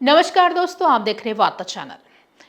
नमस्कार दोस्तों, आप देख रहे हैं वार्ता चैनल।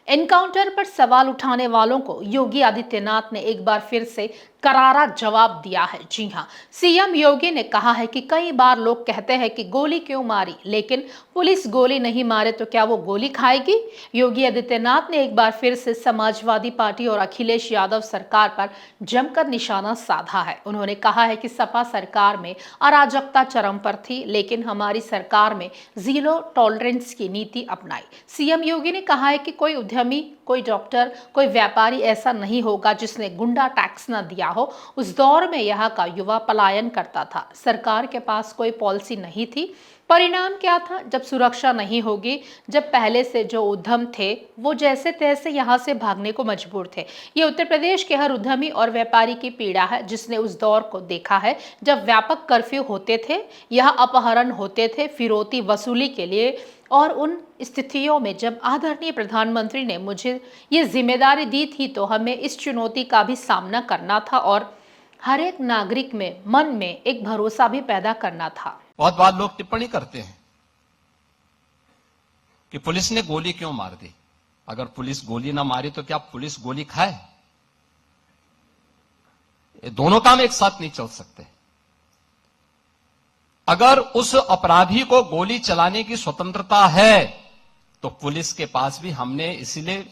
एनकाउंटर पर सवाल उठाने वालों को योगी आदित्यनाथ ने एक बार फिर से करारा जवाब दिया है। जी हां, सीएम योगी ने कहा है कि कई बार लोग कहते हैं कि गोली क्यों मारी, लेकिन पुलिस गोली नहीं मारे तो क्या वो गोली खाएगी। योगी आदित्यनाथ ने एक बार फिर से समाजवादी पार्टी और अखिलेश यादव सरकार पर जमकर निशाना साधा है। उन्होंने कहा है कि सपा सरकार में अराजकता चरम पर थी, लेकिन हमारी सरकार में जीरो टॉलरेंस की नीति अपनाई। सीएम योगी ने कहा है कि कोई उद्यमी, कोई डॉक्टर, कोई व्यापारी ऐसा नहीं होगा जिसने गुंडा टैक्स न दिया हो। उस दौर में यहाँ का युवा पलायन करता था। सरकार के पास कोई पॉलिसी नहीं थी। परिणाम क्या था? जब सुरक्षा नहीं होगी, जब पहले से जो उद्यम थे वो जैसे तैसे यहाँ से भागने को मजबूर थे। ये उत्तर प्रदेश के हर उद्यमी और व्यापारी की पीड़ा है, जिसने उस दौर को देखा है जब व्यापक कर्फ्यू होते थे, यहाँ अपहरण होते थे फिरौती वसूली के लिए। और उन स्थितियों में जब आदरणीय प्रधानमंत्री ने मुझे ये जिम्मेदारी दी थी तो हमें इस चुनौती का भी सामना करना था और हर एक नागरिक में मन में एक भरोसा भी पैदा करना था। बहुत बार लोग टिप्पणी करते हैं कि पुलिस ने गोली क्यों मार दी। अगर पुलिस गोली ना मारी तो क्या पुलिस गोली खाए? ये दोनों काम एक साथ नहीं चल सकते। अगर उस अपराधी को गोली चलाने की स्वतंत्रता है तो पुलिस के पास भी हमने इसलिए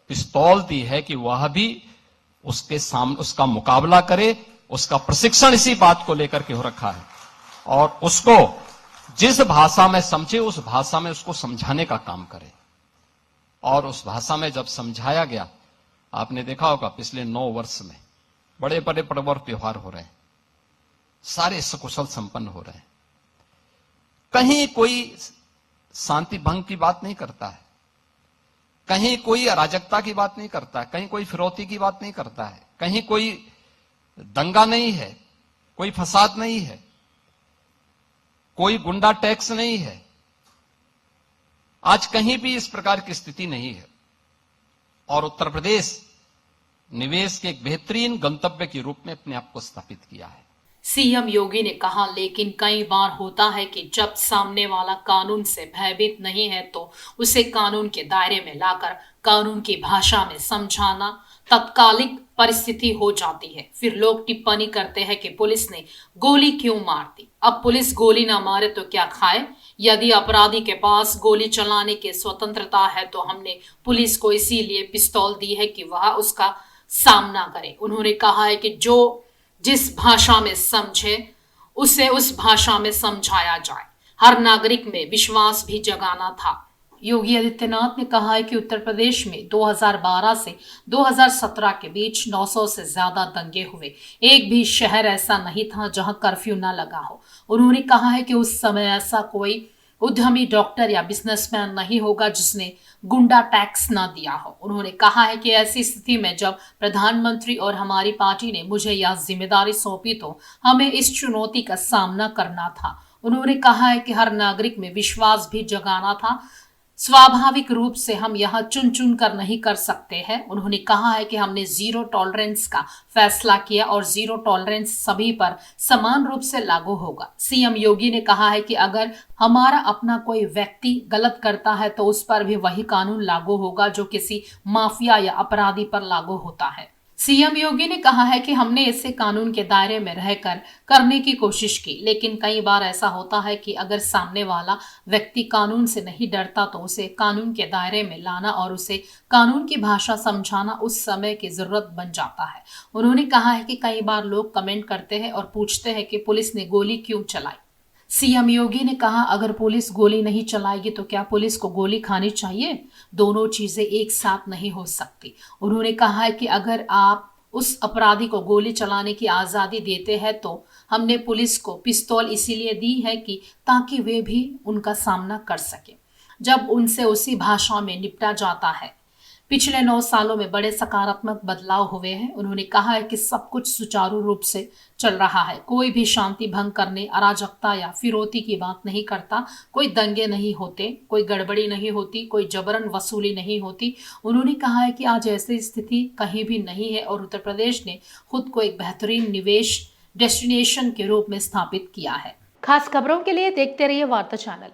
पिस्तौल दी है कि वह भी उसके सामने उसका मुकाबला करे। उसका प्रशिक्षण इसी बात को लेकर के हो रखा है और उसको जिस भाषा में समझे उस भाषा में उसको समझाने का काम करे। और उस भाषा में जब समझाया गया, आपने देखा होगा पिछले 9 वर्ष में बड़े बड़े पर्व और त्योहार हो रहे हैं, सारे सकुशल संपन्न हो रहे हैं। कहीं कोई शांति भंग की बात नहीं करता है, कहीं कोई अराजकता की बात नहीं करता है, कहीं कोई फिरौती की बात नहीं करता है, कहीं कोई दंगा नहीं है, कोई फसाद नहीं है, कोई गुंडा टैक्स नहीं है। आज कहीं भी इस प्रकार की स्थिति नहीं है और उत्तर प्रदेश निवेश के एक बेहतरीन गंतव्य के रूप में अपने आप को स्थापित किया है। सीएम योगी ने कहा, लेकिन कई बार होता है कि जब सामने वाला कानून से भयभीत नहीं है तो उसे कानून के दायरे में लाकर कानून की भाषा में समझाना तत्कालिक परिस्थिति हो जाती है। फिर लोग टिप्पणी करते हैं कि पुलिस ने गोली क्यों मार दी। अब पुलिस गोली ना मारे तो क्या खाए? यदि अपराधी के पास गोली चलाने की स्वतंत्रता है तो हमने पुलिस को इसीलिए पिस्तौल दी है कि वह उसका सामना करे। उन्होंने कहा है कि जो जिस भाषा में समझे उसे उस भाषा में समझाया जाए। हर नागरिक में विश्वास भी जगाना था। योगी आदित्यनाथ ने कहा है कि उत्तर प्रदेश में 2012 से 2017 के बीच 900 से ज्यादा दंगे हुए। एक भी शहर ऐसा नहीं था जहां कर्फ्यू न लगा हो। उन्होंने कहा है कि उस समय ऐसा कोई उद्यमी, डॉक्टर या बिजनेसमैन नहीं होगा जिसने गुंडा टैक्स ना दिया हो। उन्होंने कहा है कि ऐसी स्थिति में जब प्रधानमंत्री और हमारी पार्टी ने मुझे यह जिम्मेदारी सौंपी तो हमें इस चुनौती का सामना करना था। उन्होंने कहा है कि हर नागरिक में विश्वास भी जगाना था। स्वाभाविक रूप से हम यह चुन चुन कर नहीं कर सकते हैं। उन्होंने कहा है कि हमने जीरो टॉलरेंस का फैसला किया और जीरो टॉलरेंस सभी पर समान रूप से लागू होगा। सीएम योगी ने कहा है कि अगर हमारा अपना कोई व्यक्ति गलत करता है तो उस पर भी वही कानून लागू होगा जो किसी माफिया या अपराधी पर लागू होता है। सीएम योगी ने कहा है कि हमने इसे कानून के दायरे में रहकर करने की कोशिश की, लेकिन कई बार ऐसा होता है कि अगर सामने वाला व्यक्ति कानून से नहीं डरता तो उसे कानून के दायरे में लाना और उसे कानून की भाषा समझाना उस समय की जरूरत बन जाता है। उन्होंने कहा है कि कई बार लोग कमेंट करते हैं और पूछते हैं कि पुलिस ने गोली क्यों चलाई। सीएम योगी ने कहा, अगर पुलिस गोली नहीं चलाएगी तो क्या पुलिस को गोली खानी चाहिए? दोनों चीजें एक साथ नहीं हो सकती। उन्होंने कहा है कि अगर आप उस अपराधी को गोली चलाने की आजादी देते हैं तो हमने पुलिस को पिस्तौल इसीलिए दी है कि ताकि वे भी उनका सामना कर सके। जब उनसे उसी भाषा में निपटा जाता है। पिछले 9 सालों में बड़े सकारात्मक बदलाव हुए हैं। उन्होंने कहा है कि सब कुछ सुचारू रूप से चल रहा है। कोई भी शांति भंग करने, अराजकता या फिरौती की बात नहीं करता। कोई दंगे नहीं होते, कोई गड़बड़ी नहीं होती, कोई जबरन वसूली नहीं होती। उन्होंने कहा है कि आज ऐसी स्थिति कहीं भी नहीं है और उत्तर प्रदेश ने खुद को एक बेहतरीन निवेश डेस्टिनेशन के रूप में स्थापित किया है। खास खबरों के लिए देखते रहिए वार्ता चैनल।